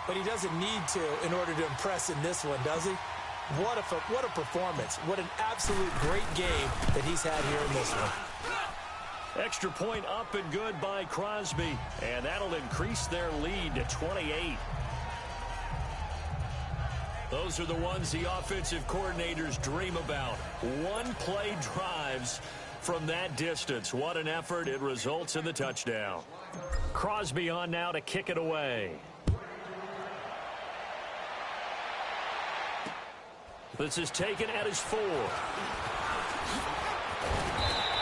but he doesn't need to in order to impress in this one, does he? What a performance. What an absolute great game that he's had here in this one. Extra point up and good by Crosby, and that'll increase their lead to 28. Those are the ones the offensive coordinators dream about. One-play drives from that distance. What an effort. It results in the touchdown. Crosby on now to kick it away. This is taken at his 4.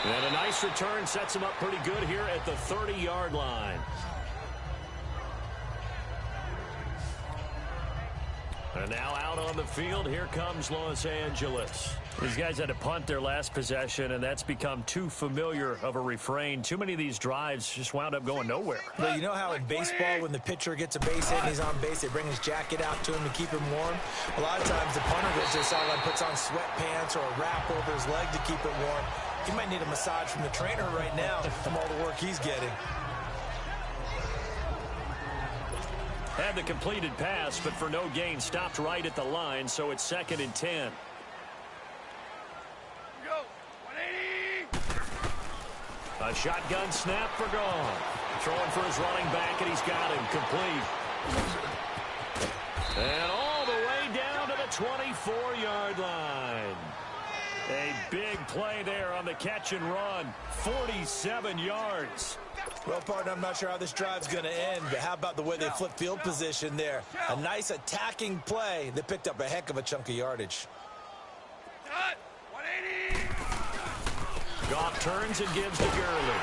And a nice return sets him up pretty good here at the 30-yard line. And now out on the field, here comes Los Angeles. These guys had to punt their last possession, and that's become too familiar of a refrain. Too many of these drives just wound up going nowhere. But you know how in baseball, when the pitcher gets a base hit and he's on base, they bring his jacket out to him to keep him warm? A lot of times the punter goes to the sideline, puts on sweatpants or a wrap over his leg to keep it warm. He might need a massage from the trainer right now from all the work he's getting. Had the completed pass, but for no gain, stopped right at the line, so it's 2nd and 10. Go, 180. A shotgun snap for gone. Throwing for his running back, and he's got him complete. And all the way down to the 24-yard line. A big play there on the catch and run. 47 yards. Well, partner, I'm not sure how this drive's going to end, but how about the way they flip field position there? A nice attacking play that picked up a heck of a chunk of yardage. 180. Goff turns and gives to Gurley.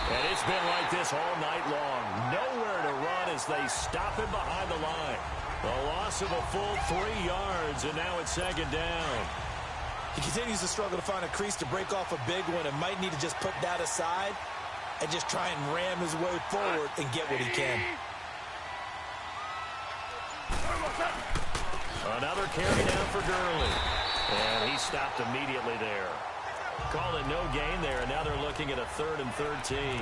And it's been like this all night long. Nowhere to run as they stop him behind the line. The loss of a full 3 yards, and now it's 2nd down. He continues to struggle to find a crease to break off a big one and might need to just put that aside and just try and ram his way forward and get what he can. Another carry down for Gurley. And he stopped immediately there. Call it no gain there, and now they're looking at a 3rd and 13.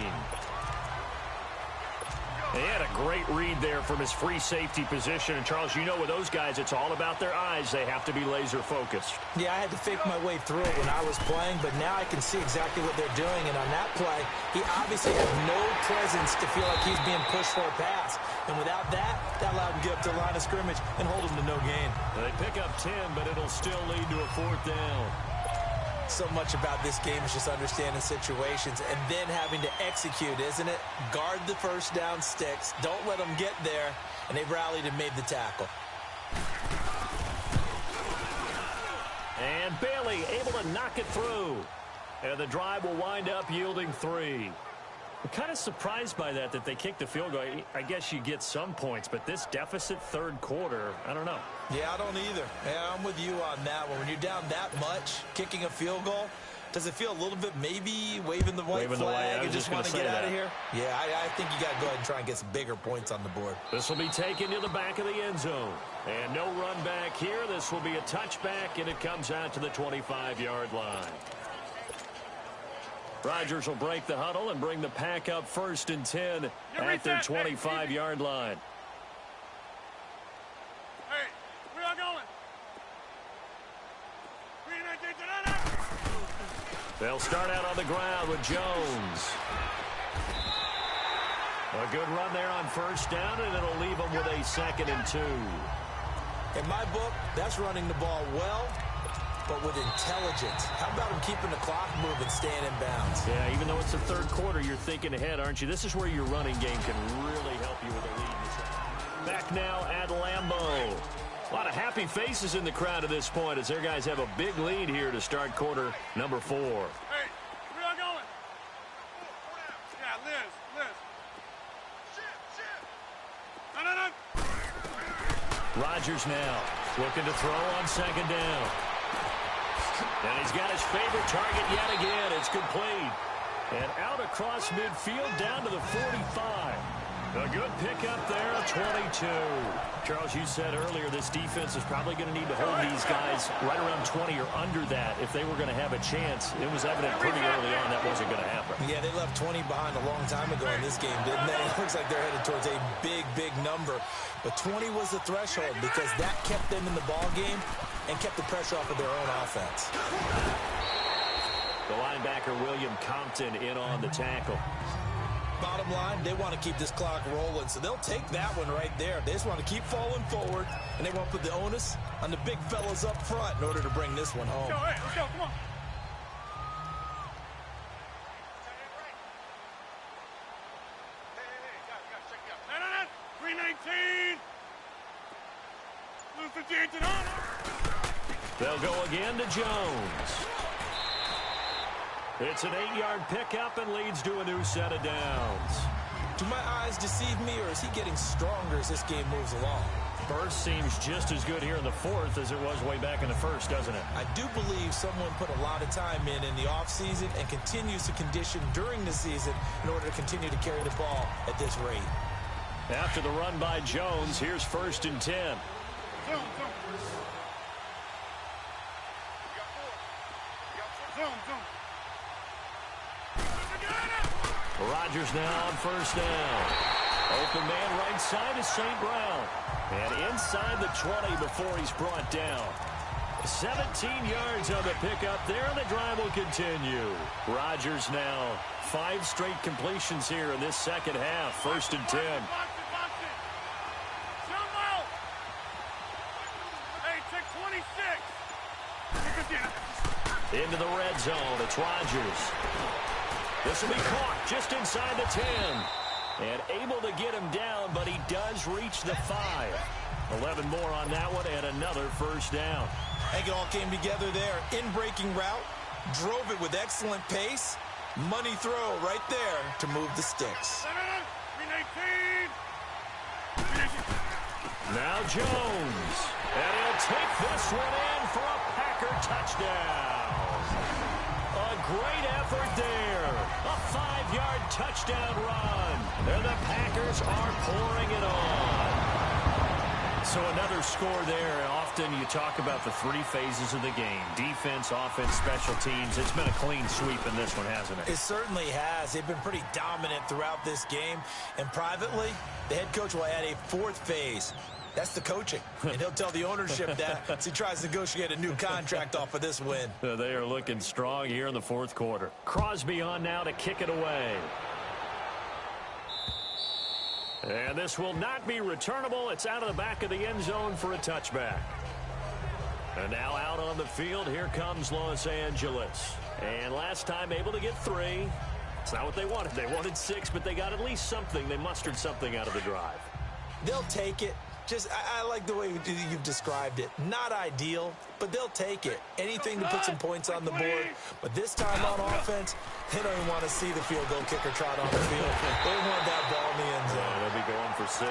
They had a great read there from his free safety position. And, Charles, you know with those guys, it's all about their eyes. They have to be laser-focused. Yeah, I had to fake my way through it when I was playing, but now I can see exactly what they're doing. And on that play, he obviously had no presence to feel like he's being pushed for a pass. And without that, that allowed him to get up to the line of scrimmage and hold him to no gain. They pick up 10, but it'll still lead to a 4th down. So much about this game is just understanding situations and then having to execute, isn't it? Guard the first down sticks. Don't let them get there. And they rallied and made the tackle. And Bailey able to knock it through. And the drive will wind up yielding 3. I'm kind of surprised by that they kicked the field goal. I guess you get some points, but this deficit 3rd quarter, I don't know. Yeah, I don't either. Yeah, I'm with you on that one. When you're down that much, kicking a field goal, does it feel a little bit maybe waving the white flag and just want to get out of here? Yeah, I think you got to go ahead and try and get some bigger points on the board. This will be taken to the back of the end zone. And no run back here. This will be a touchback, and it comes out to the 25-yard line. Rodgers will break the huddle and bring the pack up 1st and 10 at their 25-yard line. Hey, we are going. They'll start out on the ground with Jones. A good run there on 1st down, and it'll leave them with a 2nd and 2. In my book, that's running the ball well, but with intelligence. How about him keeping the clock moving, staying in bounds? Yeah, even though it's the 3rd quarter, you're thinking ahead, aren't you? This is where your running game can really help you with a lead. Back now at Lambeau. A lot of happy faces in the crowd at this point as their guys have a big lead here to start quarter number 4. Hey, we are going. Yeah, Liz. No. Rodgers now looking to throw on 2nd down. And he's got his favorite target yet again. It's complete. And out across midfield down to the 45. A good pickup there, 22. Charles, you said earlier this defense is probably going to need to hold these guys right around 20 or under that if they were going to have a chance. It was evident pretty early on that wasn't going to happen. Yeah, they left 20 behind a long time ago in this game, didn't they? It looks like they're headed towards a big number, but 20 was the threshold because that kept them in the ball game and kept the pressure off of their own offense. The linebacker, William Compton, in on the tackle. Bottom line, they want to keep this clock rolling, so they'll take that one right there. They just want to keep falling forward, and they want to put the onus on the big fellas up front in order to bring this one home. Let's go, come on. No. 319. Lose the Jansen on. They'll go again to Jones. It's an 8-yard pickup and leads to a new set of downs. Do my eyes deceive me, or is he getting stronger as this game moves along? Burst seems just as good here in the fourth as it was way back in the first, doesn't it? I do believe someone put a lot of time in the offseason and continues to condition during the season in order to continue to carry the ball at this rate. After the run by Jones, here's 1st and 10. Zone. Rodgers now on 1st down. Open man right side is St. Brown. And inside the 20 before he's brought down. 17 yards on the pickup there, and the drive will continue. Rodgers now 5 straight completions here in this second half. 1st and 10. Hey, check 26. Into the red zone. It's Rodgers. This will be caught just inside the 10. And able to get him down, but he does reach the 5. 11 more on that one, and another 1st down. I think it all came together there. In-breaking route, drove it with excellent pace. Money throw right there to move the sticks. 319. Now Jones. And he'll take this one in for a Packer touchdown. A great effort there. A 5-yard touchdown run. And the Packers are pouring it on. So another score there. Often you talk about the 3 phases of the game. Defense, offense, special teams. It's been a clean sweep in this one, hasn't it? It certainly has. They've been pretty dominant throughout this game. And privately, the head coach will add a 4th phase. That's the coaching. And he'll tell the ownership that as he tries to negotiate a new contract off of this win. They are looking strong here in the 4th quarter. Crosby on now to kick it away. And this will not be returnable. It's out of the back of the end zone for a touchback. And now out on the field, here comes Los Angeles. And last time able to get 3. It's not what they wanted. They wanted 6, but they got at least something. They mustered something out of the drive. They'll take it. I like the way you've described it. Not ideal, but they'll take it. Anything to put some points on the board. But this time on offense, they don't even want to see the field goal kicker trot on the field. They want that ball in the end zone. They'll be going for 6.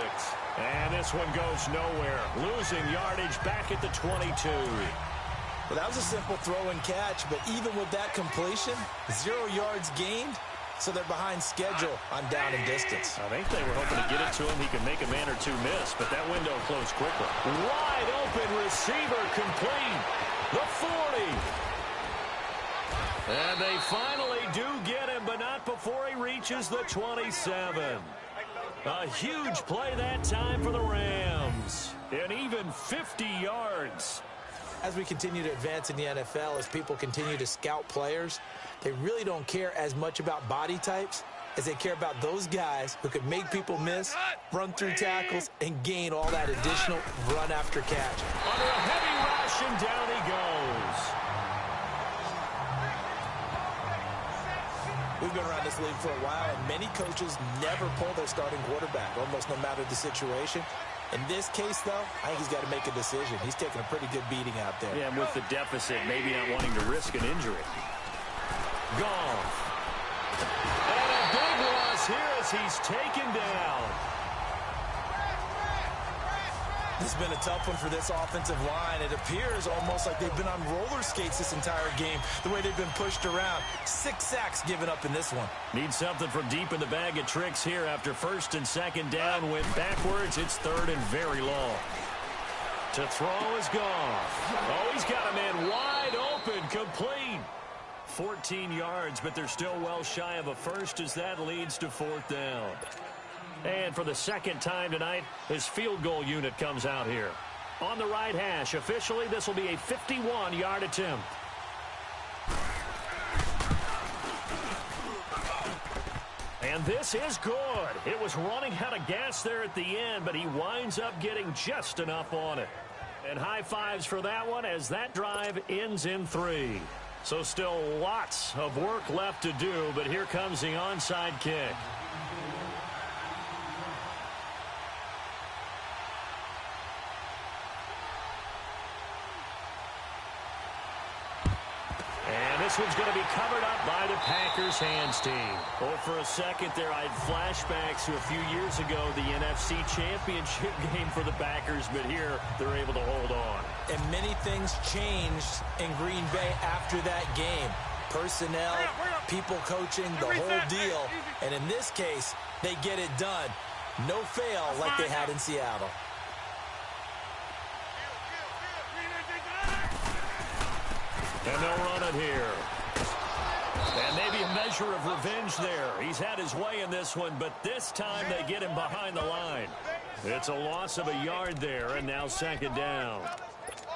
And this one goes nowhere. Losing yardage back at the 22. Well, that was a simple throw and catch, but even with that completion, 0 yards gained. So they're behind schedule on down and distance. I think they were hoping to get it to him. He could make a man or 2 miss, but that window closed quickly. Wide open receiver complete. The 40. And they finally do get him, but not before he reaches the 27. A huge play that time for the Rams. And even 50 yards. As we continue to advance in the NFL, as people continue to scout players, they really don't care as much about body types as they care about those guys who could make people miss, run through tackles, and gain all that additional run after catch. Under a heavy rush, and down he goes. We've been around this league for a while, and many coaches never pull their starting quarterback, almost no matter the situation. In this case, though, I think he's got to make a decision. He's taking a pretty good beating out there. Yeah, and with the deficit, maybe not wanting to risk an injury. Gone. And a big loss here as he's taken down. This has been a tough one for this offensive line. It appears almost like they've been on roller skates this entire game, the way they've been pushed around. 6 sacks given up in this one. Need something from deep in the bag of tricks here after 1st and 2nd down. Went backwards. It's 3rd and very long. To throw is gone. Oh, he's got a man wide open, complete. 14 yards, but they're still well shy of a first as that leads to 4th down. And for the second time tonight, his field goal unit comes out here. On the right hash, officially, this will be a 51-yard attempt. And this is good. It was running out of gas there at the end, but he winds up getting just enough on it. And high fives for that one as that drive ends in 3. So still lots of work left to do, but here comes the onside kick. This one's going to be covered up by the Packers hands team. Oh, for a second there, I had flashbacks to a few years ago, the NFC Championship game for the Packers, but here they're able to hold on. And many things changed in Green Bay after that game. Personnel, people coaching, the whole deal. And in this case, they get it done. No fail like they had in Seattle. And they'll run it here. And maybe a measure of revenge there. He's had his way in this one, but this time they get him behind the line. It's a loss of a yard there, and now second down.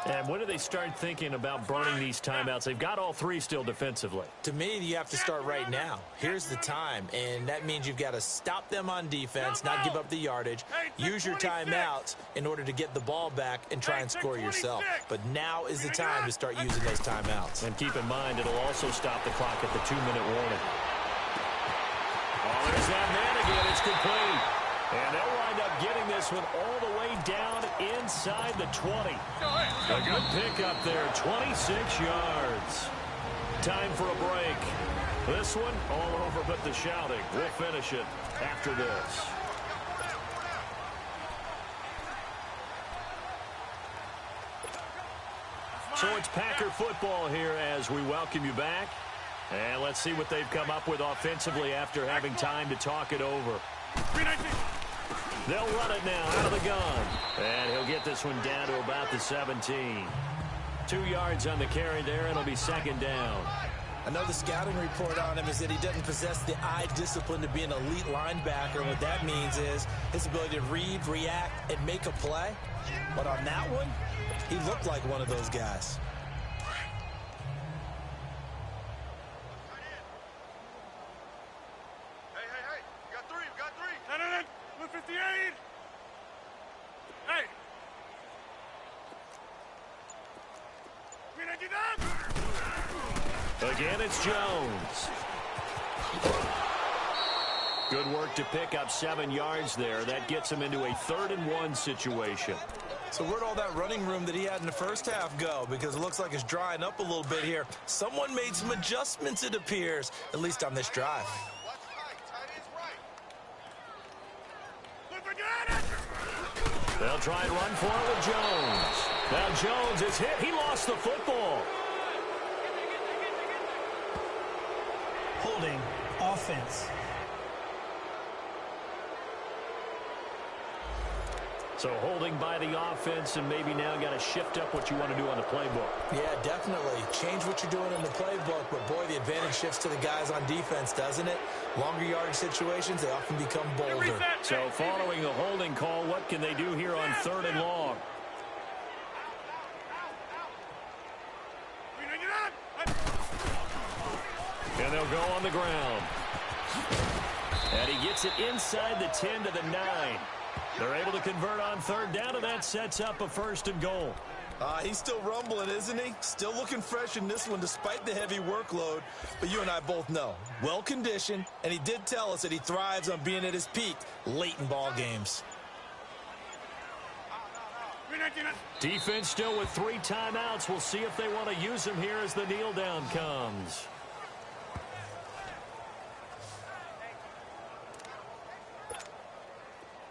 And when do they start thinking about burning these timeouts? They've got all 3 still defensively. To me, you have to start right now. Here's the time, and that means you've got to stop them on defense, not give up the yardage, use your timeouts in order to get the ball back and try and score yourself. But now is the time to start using those timeouts. And keep in mind, it'll also stop the clock at the 2-minute warning. Oh, there's that man again. It's complete. And they'll wind up getting this one all the way down inside the 20. A good pickup there, 26 yards. Time for a break. This one all over but the shouting. We'll finish it after this. So it's Packer football here as we welcome you back. And let's see what they've come up with offensively after having time to talk it over. They'll run it now out of the gun. And he'll get this one down to about the 17. 2 yards on the carry there, and it'll be second down. I know the scouting report on him is that he doesn't possess the eye discipline to be an elite linebacker. What that means is his ability to read, react, and make a play. But on that one, he looked like one of those guys. Hey, we got three. No, 58. Hey. Again, it's Jones. Good work to pick up 7 yards there. That gets him into a 3rd-and-1 situation. So where'd all that running room that he had in the first half go? Because it looks like it's drying up a little bit here. Someone made some adjustments, it appears, at least on this drive. They'll try and run for it with Jones. Now Jones is hit. He lost the football. Holding offense. So holding by the offense, and maybe now got to shift up what you want to do on the playbook. Yeah, definitely. Change what you're doing in the playbook, but boy, the advantage shifts to the guys on defense, doesn't it? Longer yardage situations, they often become bolder. So following a holding call, what can they do here on 3rd and long? And they'll go on the ground. And he gets it inside the 10 to the 9. They're able to convert on 3rd down, and that sets up a 1st and goal. He's still rumbling, isn't he? Still looking fresh in this one despite the heavy workload. But you and I both know, well-conditioned, and he did tell us that he thrives on being at his peak late in ball games. Defense still with 3 timeouts. We'll see if they want to use them here as the kneel down comes.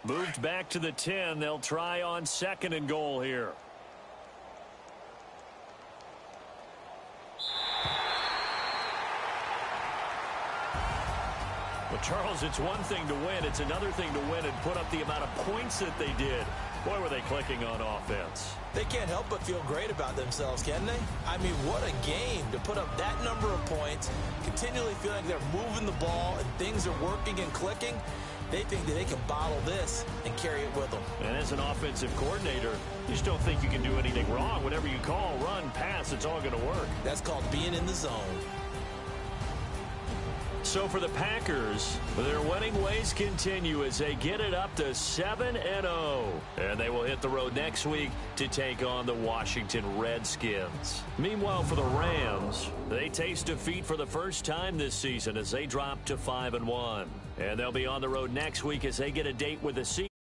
Moved back to the 10. They'll try on 2nd and goal here. Well, Charles, it's one thing to win. It's another thing to win and put up the amount of points that they did. Boy, were they clicking on offense. They can't help but feel great about themselves, can they? I mean, what a game to put up that number of points, continually feeling like they're moving the ball and things are working and clicking. They think that they can bottle this and carry it with them. And as an offensive coordinator, you just don't think you can do anything wrong. Whatever you call, run, pass, it's all going to work. That's called being in the zone. So for the Packers, their winning ways continue as they get it up to 7-0. And they will hit the road next week to take on the Washington Redskins. Meanwhile, for the Rams, they taste defeat for the first time this season as they drop to 5-1. And they'll be on the road next week as they get a date with the Seahawks.